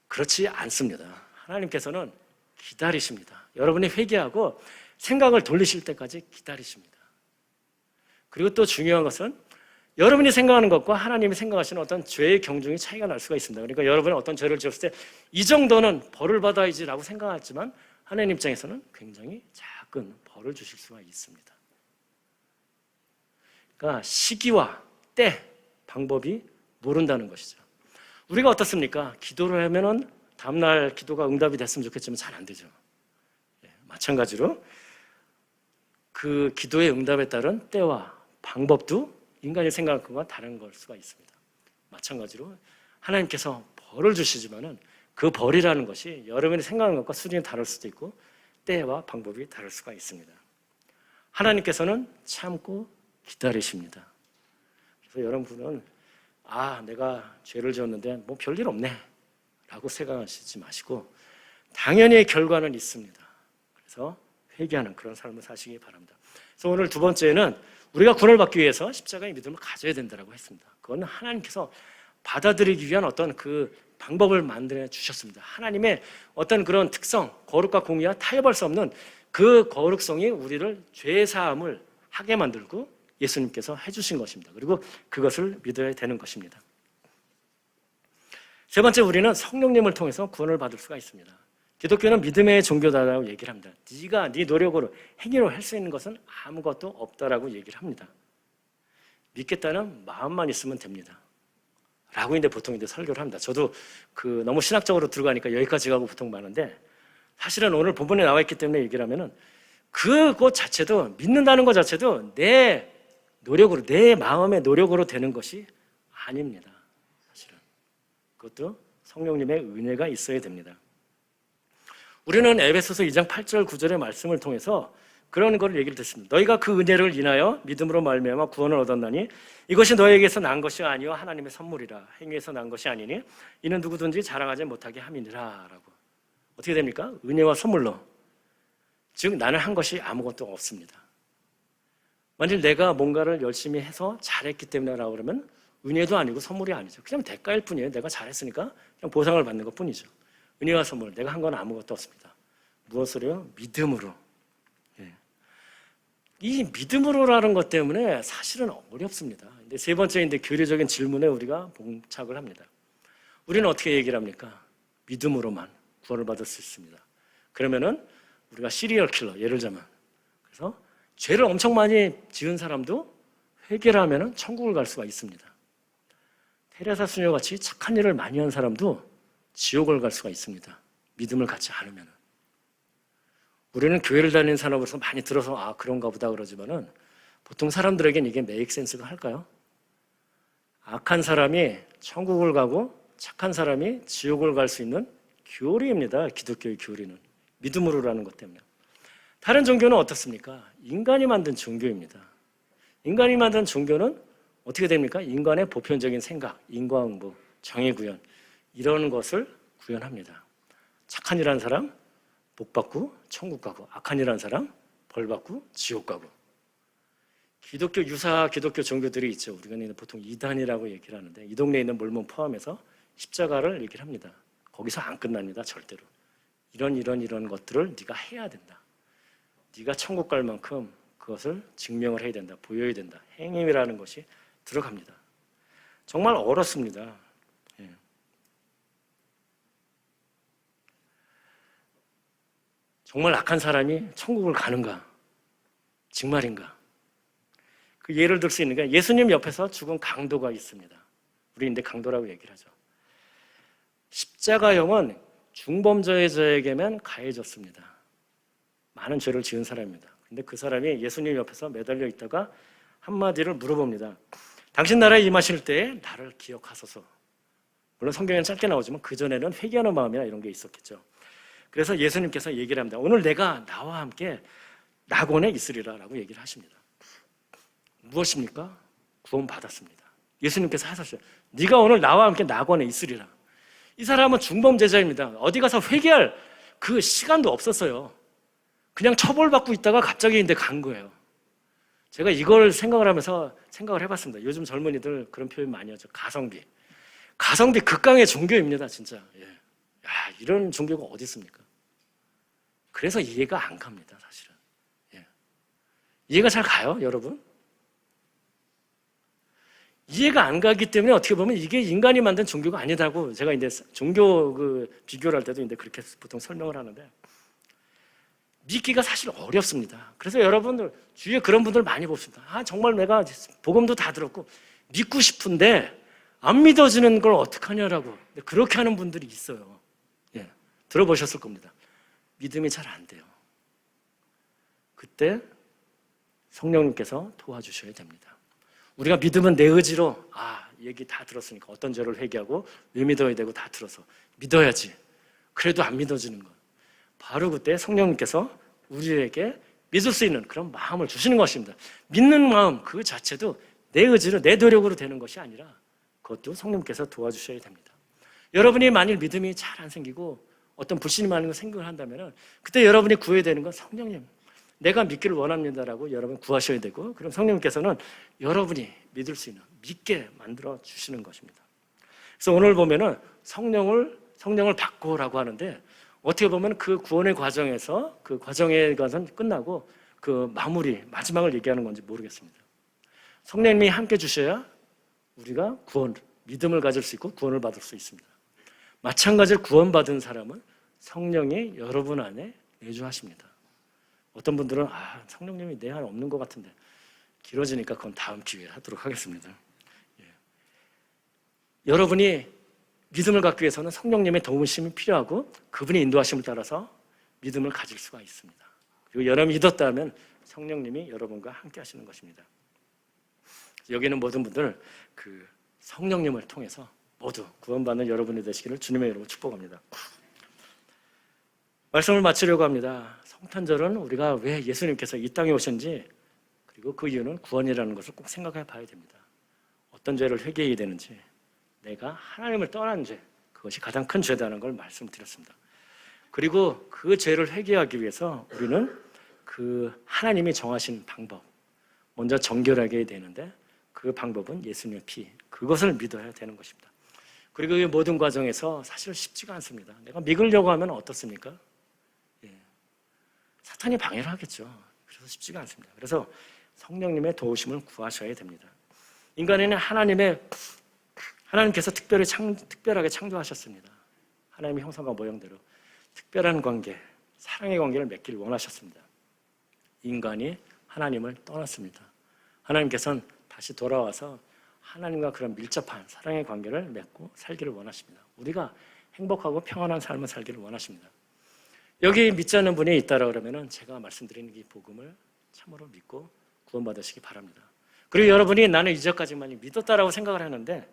A: 그렇지 않습니다. 하나님께서는 기다리십니다. 여러분이 회개하고 생각을 돌리실 때까지 기다리십니다. 그리고 또 중요한 것은 여러분이 생각하는 것과 하나님이 생각하시는 어떤 죄의 경중이 차이가 날 수가 있습니다. 그러니까 여러분이 어떤 죄를 지었을 때 이 정도는 벌을 받아야지라고 생각하지만 하나님 입장에서는 굉장히 작은 벌을 주실 수가 있습니다. 그러니까 시기와 때, 방법이 모른다는 것이죠. 우리가 어떻습니까? 기도를 하면은 다음날 기도가 응답이 됐으면 좋겠지만 잘 안 되죠. 마찬가지로 그 기도의 응답에 따른 때와 방법도 인간이 생각할 것과 다른 걸 수가 있습니다. 마찬가지로 하나님께서 벌을 주시지만은 그 벌이라는 것이 여러분이 생각하는 것과 수준이 다를 수도 있고 때와 방법이 다를 수가 있습니다. 하나님께서는 참고 기다리십니다. 그래서 여러분은 내가 죄를 지었는데 별일 없네 라고 생각하시지 마시고 당연히 결과는 있습니다. 그래서 회개하는 그런 삶을 사시기 바랍니다. 그래서 오늘 두 번째는 우리가 구원을 받기 위해서 십자가의 믿음을 가져야 된다고 했습니다. 그건 하나님께서 받아들이기 위한 어떤 그 방법을 만들어 주셨습니다. 하나님의 어떤 그런 특성, 거룩과 공의와 타협할 수 없는 그 거룩성이 우리를 죄 사함을 하게 만들고 예수님께서 해주신 것입니다. 그리고 그것을 믿어야 되는 것입니다. 세 번째, 우리는 성령님을 통해서 구원을 받을 수가 있습니다. 기독교는 믿음의 종교다라고 얘기를 합니다. 네가 네 노력으로 행위로 할 수 있는 것은 아무것도 없다라고 얘기를 합니다. 믿겠다는 마음만 있으면 됩니다. 라고 이제 보통 설교를 합니다. 저도 너무 신학적으로 들어가니까 여기까지 가고 보통 많은데 사실은 오늘 본문에 나와 있기 때문에 얘기를 하면은 그것 자체도 믿는다는 것 자체도 내 노력으로 내 마음의 노력으로 되는 것이 아닙니다. 사실은 그것도 성령님의 은혜가 있어야 됩니다. 우리는 에베소서 2장 8절 9절의 말씀을 통해서 그런 걸 얘기를 듣습니다. 너희가 그 은혜를 인하여 믿음으로 말미암아 구원을 얻었나니 이것이 너희에게서 난 것이 아니요 하나님의 선물이라. 행위에서 난 것이 아니니 이는 누구든지 자랑하지 못하게 함이니라 라고. 어떻게 됩니까? 은혜와 선물로. 즉 나는 한 것이 아무것도 없습니다. 만일 내가 뭔가를 열심히 해서 잘했기 때문에라고 그러면 은혜도 아니고 선물이 아니죠. 그냥 대가일 뿐이에요. 내가 잘했으니까 그냥 보상을 받는 것 뿐이죠. 은혜와 선물, 내가 한 건 아무것도 없습니다. 무엇으로요? 믿음으로. 이 믿음으로라는 것 때문에 사실은 어렵습니다. 근데 세 번째 교리적인 질문에 우리가 봉착을 합니다. 우리는 어떻게 얘기를 합니까? 믿음으로만 구원을 받을 수 있습니다. 그러면은 우리가 시리얼 킬러, 예를 들자면 그래서 죄를 엄청 많이 지은 사람도 회개를 하면은 천국을 갈 수가 있습니다. 테레사 수녀같이 착한 일을 많이 한 사람도 지옥을 갈 수가 있습니다. 믿음을 갖지 않으면. 우리는 교회를 다니는 사람으로서 많이 들어서 아 그런가 보다 그러지만은 보통 사람들에겐 이게 메이크 센스가 할까요? 악한 사람이 천국을 가고 착한 사람이 지옥을 갈 수 있는 교리입니다. 기독교의 교리는. 믿음으로라는 것 때문에. 다른 종교는 어떻습니까? 인간이 만든 종교입니다. 인간이 만든 종교는 어떻게 됩니까? 인간의 보편적인 생각, 인과응보, 정의구현 이런 것을 구현합니다. 착한 일 한 사람 복 받고 천국 가고 악한 일 한 사람 벌 받고 지옥 가고. 기독교 유사 기독교 종교들이 있죠. 우리가 보통 이단이라고 얘기를 하는데 이 동네에 있는 몰몬 포함해서 십자가를 얘기를 합니다. 거기서 안 끝납니다. 절대로. 이런 것들을 네가 해야 된다. 네가 천국 갈 만큼 그것을 증명을 해야 된다. 보여야 된다. 행위라는 것이 들어갑니다. 정말 어렵습니다. 예. 정말 악한 사람이 천국을 가는가? 정말인가? 그 예를 들 수 있는 게 예수님 옆에서 죽은 강도가 있습니다. 우리 근데 강도라고 얘기를 하죠. 십자가형은 중범죄자에게만 가해졌습니다. 많은 죄를 지은 사람입니다. 근데 그 사람이 예수님 옆에서 매달려 있다가 한마디를 물어봅니다. 당신 나라에 임하실 때 나를 기억하소서. 물론 성경에는 짧게 나오지만 그전에는 회개하는 마음이나 이런 게 있었겠죠. 그래서 예수님께서 얘기를 합니다. 오늘 내가 나와 함께 낙원에 있으리라 라고 얘기를 하십니다. 무엇입니까? 구원 받았습니다. 예수님께서 하셨어요. 네가 오늘 나와 함께 낙원에 있으리라. 이 사람은 중범죄자입니다. 어디 가서 회개할 그 시간도 없었어요. 그냥 처벌받고 있다가 갑자기 근데 간 거예요. 제가 이걸 생각을 하면서 생각을 해봤습니다. 요즘 젊은이들 그런 표현 많이 하죠. 가성비. 가성비 극강의 종교입니다, 진짜. 예. 야, 이런 종교가 어디 있습니까? 그래서 이해가 안 갑니다, 사실은. 예. 이해가 잘 가요, 여러분? 이해가 안 가기 때문에 어떻게 보면 이게 인간이 만든 종교가 아니다고 제가 이제 종교 비교를 할 때도 이제 그렇게 보통 설명을 하는데 믿기가 사실 어렵습니다. 그래서 여러분들 주위에 그런 분들 많이 봅니다. 아 정말 내가 복음도 다 들었고 믿고 싶은데 안 믿어지는 걸 어떡하냐라고 그렇게 하는 분들이 있어요. 예, 들어보셨을 겁니다. 믿음이 잘 안 돼요. 그때 성령님께서 도와주셔야 됩니다. 우리가 믿으면 내 의지로 얘기 다 들었으니까 어떤 죄를 회개하고 왜 믿어야 되고 다 들어서 믿어야지. 그래도 안 믿어지는 것. 바로 그때 성령님께서 우리에게 믿을 수 있는 그런 마음을 주시는 것입니다. 믿는 마음 그 자체도 내 의지로 내 노력으로 되는 것이 아니라 그것도 성령님께서 도와주셔야 됩니다. 여러분이 만일 믿음이 잘 안 생기고 어떤 불신이 많은 걸 생각을 한다면 그때 여러분이 구해야 되는 건 성령님. 내가 믿기를 원합니다라고 여러분 구하셔야 되고 그럼 성령님께서는 여러분이 믿을 수 있는 믿게 만들어 주시는 것입니다. 그래서 오늘 보면은 성령을 받고라고 하는데 어떻게 보면 그 구원의 과정에서 그 과정의 것은 끝나고 그 마지막을 얘기하는 건지 모르겠습니다. 성령님이 함께 주셔야 우리가 믿음을 가질 수 있고 구원을 받을 수 있습니다. 마찬가지로 구원받은 사람은 성령이 여러분 안에 내주하십니다. 어떤 분들은 성령님이 내 안에 없는 것 같은데 길어지니까 그건 다음 기회에 하도록 하겠습니다. 예. 여러분이 믿음을 갖기 위해서는 성령님의 도우심이 필요하고 그분의 인도하심을 따라서 믿음을 가질 수가 있습니다. 그리고 여러분이 믿었다면 성령님이 여러분과 함께 하시는 것입니다. 여기 있는 모든 분들 그 성령님을 통해서 모두 구원받는 여러분이 되시기를 주님의 이름으로 축복합니다. 말씀을 마치려고 합니다. 성탄절은 우리가 왜 예수님께서 이 땅에 오셨는지 그리고 그 이유는 구원이라는 것을 꼭 생각해 봐야 됩니다. 어떤 죄를 회개해야 되는지 내가 하나님을 떠난 죄 그것이 가장 큰 죄다라는 걸 말씀드렸습니다. 그리고 그 죄를 회개하기 위해서 우리는 그 하나님이 정하신 방법 먼저 정결하게 해야 되는데 그 방법은 예수님의 피 그것을 믿어야 되는 것입니다. 그리고 이 모든 과정에서 사실 쉽지가 않습니다. 내가 믿으려고 하면 어떻습니까? 사탄이 방해를 하겠죠. 그래서 쉽지가 않습니다. 그래서 성령님의 도우심을 구하셔야 됩니다. 인간에는 하나님께서 특별하게 창조하셨습니다. 하나님의 형상과 모형대로 특별한 관계, 사랑의 관계를 맺기를 원하셨습니다. 인간이 하나님을 떠났습니다. 하나님께서는 다시 돌아와서 하나님과 그런 밀접한 사랑의 관계를 맺고 살기를 원하십니다. 우리가 행복하고 평안한 삶을 살기를 원하십니다. 여기 믿지 않는 분이 있다라 그러면은 제가 말씀드리는 이 복음을 참으로 믿고 구원받으시기 바랍니다. 그리고 여러분이 나는 이전까지만 믿었다라고 생각을 하는데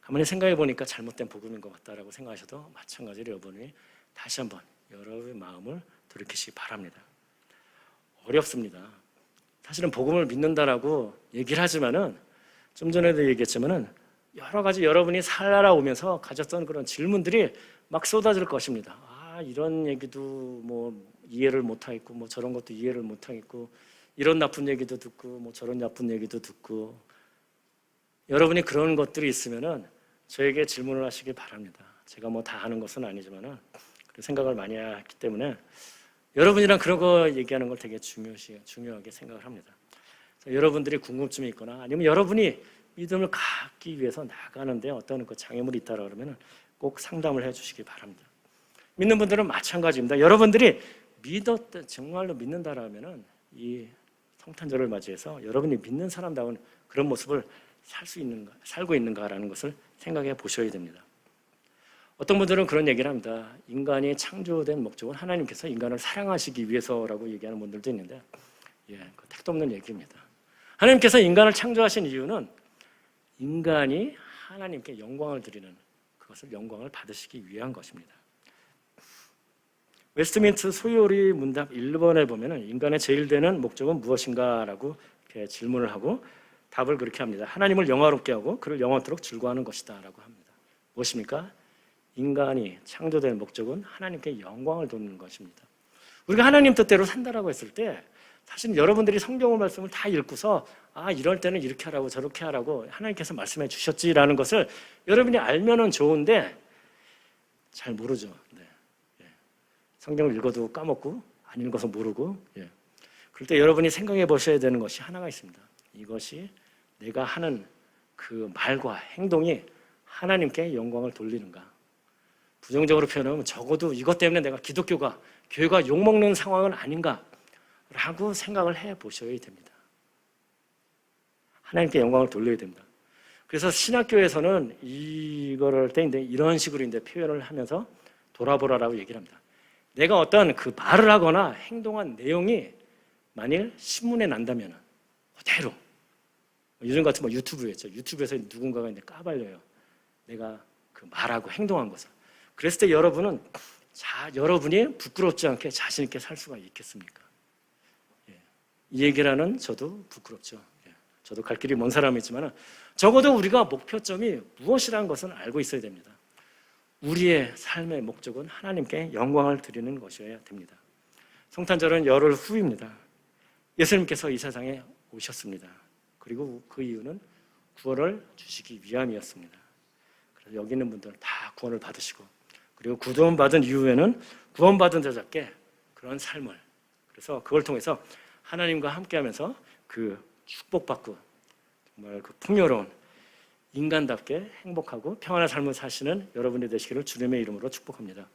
A: 가만히 생각해 보니까 잘못된 복음인 것 같다라고 생각하셔도 마찬가지로 여러분이 다시 한번 여러분의 마음을 돌이키시기 바랍니다. 어렵습니다. 사실은 복음을 믿는다라고 얘기를 하지만은 좀 전에도 얘기했지만은 여러 가지 여러분이 살아오면서 가졌던 그런 질문들이 막 쏟아질 것입니다. 이런 얘기도 뭐 이해를 못하겠고 뭐 저런 것도 이해를 못하겠고 이런 나쁜 얘기도 듣고 뭐 저런 나쁜 얘기도 듣고 여러분이 그런 것들이 있으면은 저에게 질문을 하시기 바랍니다. 제가 뭐 다 아는 것은 아니지만은 생각을 많이 했기 때문에 여러분이랑 그런 거 얘기하는 걸 되게 중요하게 생각을 합니다. 여러분들이 궁금증이 있거나 아니면 여러분이 믿음을 갖기 위해서 나가는데 어떤 그 장애물이 있다라 그러면 꼭 상담을 해주시기 바랍니다. 믿는 분들은 마찬가지입니다. 여러분들이 정말로 믿는다라면은 이 성탄절을 맞이해서 여러분이 믿는 사람다운 그런 모습을 살고 있는가라는 것을 생각해 보셔야 됩니다. 어떤 분들은 그런 얘기를 합니다. 인간이 창조된 목적은 하나님께서 인간을 사랑하시기 위해서라고 얘기하는 분들도 있는데 그 택도 없는 얘기입니다. 하나님께서 인간을 창조하신 이유는 인간이 하나님께 영광을 드리는 그것을 영광을 받으시기 위한 것입니다. 웨스트민스터 소요리 문답 1번에 보면 인간의 제일 되는 목적은 무엇인가 라고 이렇게 질문을 하고 답을 그렇게 합니다. 하나님을 영화롭게 하고 그를 영원토록 즐거워하는 것이다 라고 합니다. 무엇입니까? 인간이 창조된 목적은 하나님께 영광을 돕는 것입니다. 우리가 하나님 뜻대로 산다라고 했을 때 사실 여러분들이 성경의 말씀을 다 읽고서 이럴 때는 이렇게 하라고 저렇게 하라고 하나님께서 말씀해 주셨지라는 것을 여러분이 알면은 좋은데 잘 모르죠. 성경을 읽어도 까먹고 안 읽어서 모르고 그럴 때 여러분이 생각해 보셔야 되는 것이 하나가 있습니다. 이것이 내가 하는 그 말과 행동이 하나님께 영광을 돌리는가. 부정적으로 표현하면 적어도 이것 때문에 내가 교회가 욕먹는 상황은 아닌가 라고 생각을 해 보셔야 됩니다. 하나님께 영광을 돌려야 됩니다. 그래서 신학교에서는 이거를 때 이런 식으로 표현을 하면서 돌아보라라고 얘기를 합니다. 내가 어떤 그 말을 하거나 행동한 내용이 만일 신문에 난다면 그대로 요즘 같은 유튜브였죠. 유튜브에서 누군가가 까발려요. 내가 그 말하고 행동한 것을. 그랬을 때 여러분이 부끄럽지 않게 자신 있게 살 수가 있겠습니까? 이 얘기를 하는 저도 부끄럽죠. 저도 갈 길이 먼 사람이지만 적어도 우리가 목표점이 무엇이라는 것은 알고 있어야 됩니다. 우리의 삶의 목적은 하나님께 영광을 드리는 것이어야 됩니다. 성탄절은 열흘 후입니다. 예수님께서 이 세상에 오셨습니다. 그리고 그 이유는 구원을 주시기 위함이었습니다. 그래서 여기 있는 분들은 다 구원을 받으시고 그리고 구원받은 이후에는 구원받은 자답게 그런 삶을 그래서 그걸 통해서 하나님과 함께하면서 그 축복받고 정말 그 풍요로운 인간답게 행복하고 평안한 삶을 사시는 여러분이 되시기를 주님의 이름으로 축복합니다.